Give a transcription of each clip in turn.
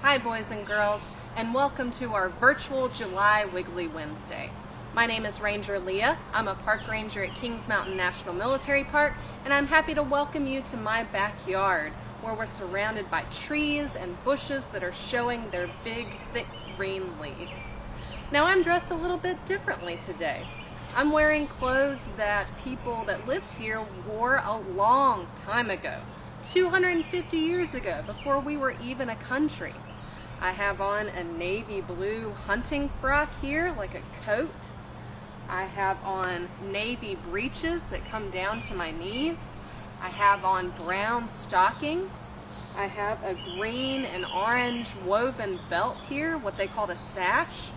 Hi boys and girls, and welcome to our virtual July Wiggly Wednesday. My name is Ranger Leah. I'm a park ranger at Kings Mountain National Military Park, and I'm happy to welcome you to my backyard where we're surrounded by trees and bushes that are showing their big, thick green leaves. Now I'm dressed a little bit differently today. I'm wearing clothes that people that lived here wore a long time ago, 250 years ago, before we were even a country. I have on a navy blue hunting frock here, like a coat. I have on navy breeches that come down to my knees. I have on brown stockings. I have a green and orange woven belt here, what they call a sash.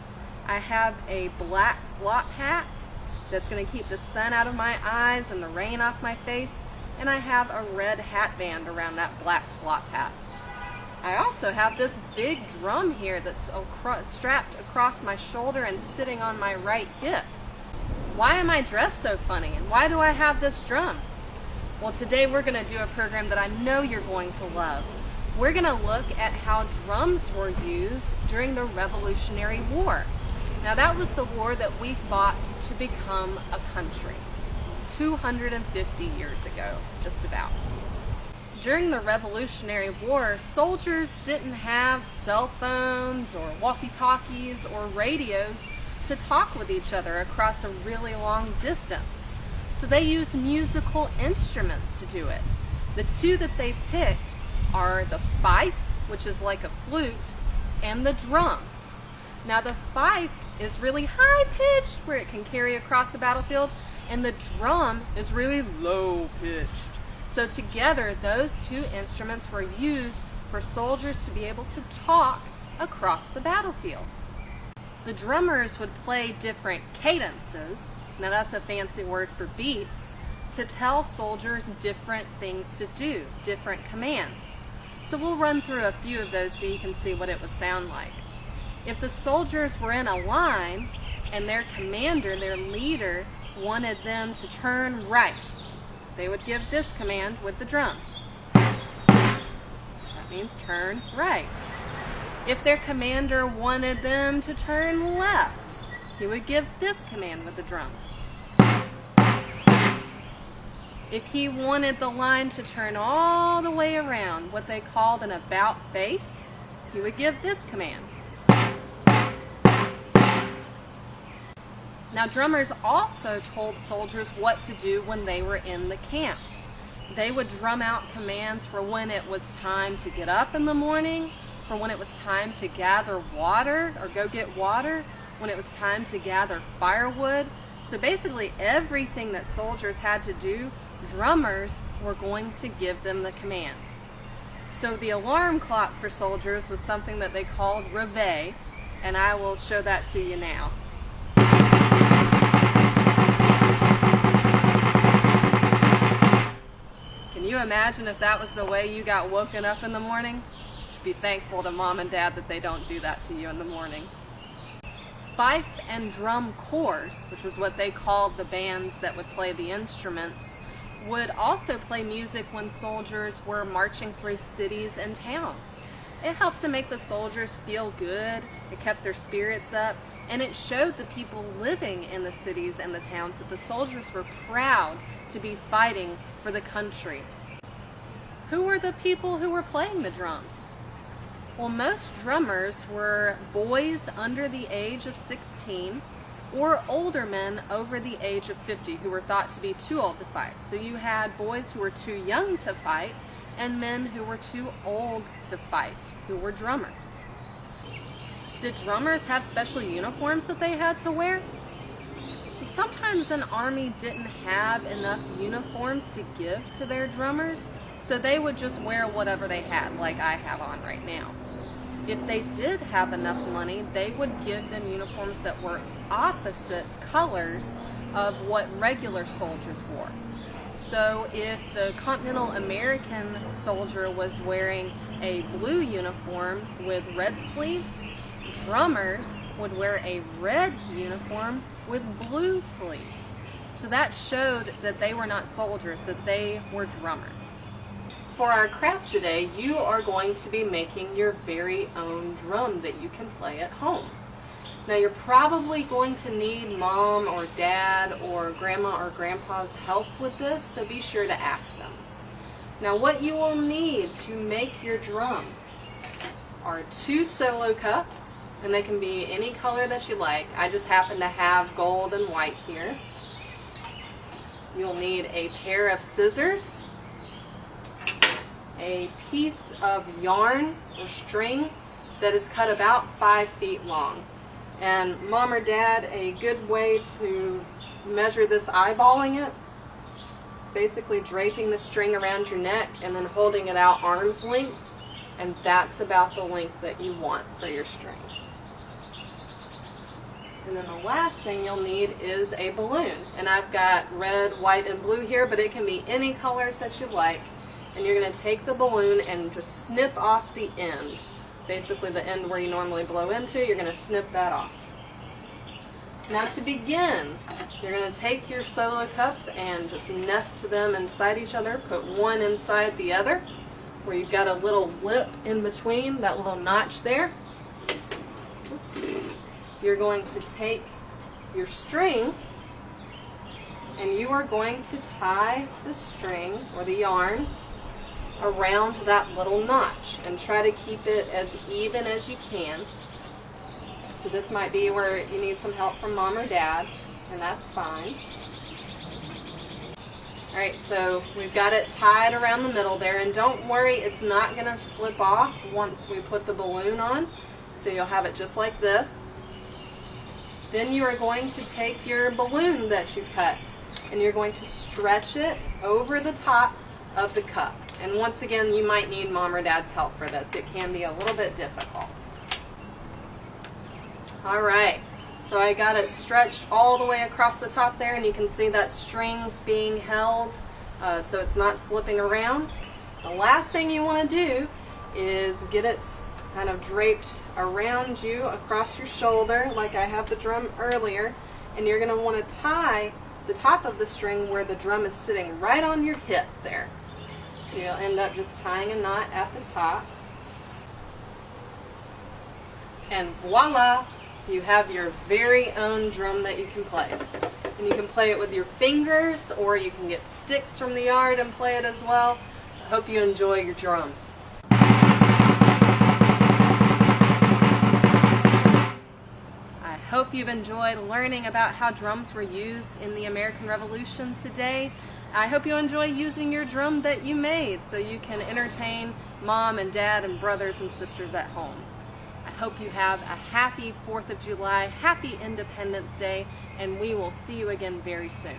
I have a black flop hat that's going to keep the sun out of my eyes and the rain off my face, and I have a red hat band around that black flop hat. I also have this big drum here that's strapped across my shoulder and sitting on my right hip. Why am I dressed so funny, and why do I have this drum? Well, today we're going to do a program that I know you're going to love. We're going to look at how drums were used during the Revolutionary War. Now that was the war that we fought to become a country 250 years ago, just about. During the Revolutionary War, soldiers didn't have cell phones or walkie-talkies or radios to talk with each other across a really long distance. So they used musical instruments to do it. The two that they picked are the fife, which is like a flute, and the drum. Now the fife is really high-pitched where it can carry across the battlefield, and the drum is really low-pitched. So together, those two instruments were used for soldiers to be able to talk across the battlefield. The drummers would play different cadences, now that's a fancy word for beats, to tell soldiers different things to do, different commands. So we'll run through a few of those so you can see what it would sound like. If the soldiers were in a line and their commander, their leader, wanted them to turn right, they would give this command with the drum. That means turn right. If their commander wanted them to turn left, he would give this command with the drum. If he wanted the line to turn all the way around, what they called an about face, he would give this command. Now drummers also told soldiers what to do when they were in the camp. They would drum out commands for when it was time to get up in the morning, for when it was time to gather water or go get water, when it was time to gather firewood. So basically everything that soldiers had to do, drummers were going to give them the commands. So the alarm clock for soldiers was something that they called reveille, and I will show that to you now. Can you imagine if that was the way you got woken up in the morning? You should be thankful to mom and dad that they don't do that to you in the morning. Fife and drum corps, which was what they called the bands that would play the instruments, would also play music when soldiers were marching through cities and towns. It helped to make the soldiers feel good, it kept their spirits up, and it showed the people living in the cities and the towns that the soldiers were proud to be fighting for the country. Who were the people who were playing the drums? Well, most drummers were boys under the age of 16 or older men over the age of 50 who were thought to be too old to fight. So you had boys who were too young to fight and men who were too old to fight, who were drummers. Did drummers have special uniforms that they had to wear? Sometimes an army didn't have enough uniforms to give to their drummers, so they would just wear whatever they had, like I have on right now. If they did have enough money, they would give them uniforms that were opposite colors of what regular soldiers wore. So if the Continental American soldier was wearing a blue uniform with red sleeves, drummers would wear a red uniform with blue sleeves. So that showed that they were not soldiers, that they were drummers. For our craft today, you are going to be making your very own drum that you can play at home. Now you're probably going to need mom or dad or grandma or grandpa's help with this, so be sure to ask them. Now what you will need to make your drum are 2 solo cups, and they can be any color that you like. I just happen to have gold and white here. You'll need a pair of scissors, a piece of yarn or string that is cut about 5 feet long. And mom or dad, a good way to measure this, eyeballing it, is basically draping the string around your neck and then holding it out arm's length, and that's about the length that you want for your string. And then the last thing you'll need is a balloon. And I've got red, white, and blue here, but it can be any colors that you like. And you're going to take the balloon and just snip off the end. Basically the end where you normally blow into, you're going to snip that off. Now to begin, you're going to take your solo cups and just nest them inside each other. Put one inside the other, where you've got a little lip in between, that little notch there. You're going to take your string and you are going to tie the string or the yarn around that little notch and try to keep it as even as you can. So this might be where you need some help from mom or dad, and that's fine. Alright, so we've got it tied around the middle there, and don't worry, it's not going to slip off once we put the balloon on. So you'll have it just like this. Then you are going to take your balloon that you cut and you're going to stretch it over the top of the cup. And once again, you might need mom or dad's help for this. It can be a little bit difficult. Alright, so I got it stretched all the way across the top there, and you can see that string's being held so it's not slipping around. The last thing you want to do is get it kind of draped around you across your shoulder like I have the drum earlier, and you're going to want to tie the top of the string where the drum is sitting right on your hip there. So you'll end up just tying a knot at the top, and voila, you have your very own drum that you can play. And you can play it with your fingers, or you can get sticks from the yard and play it as well. I hope you enjoy your drum. I hope you've enjoyed learning about how drums were used in the American Revolution today. I hope you enjoy using your drum that you made so you can entertain mom and dad and brothers and sisters at home. I hope you have a happy 4th of July, happy Independence Day, and we will see you again very soon.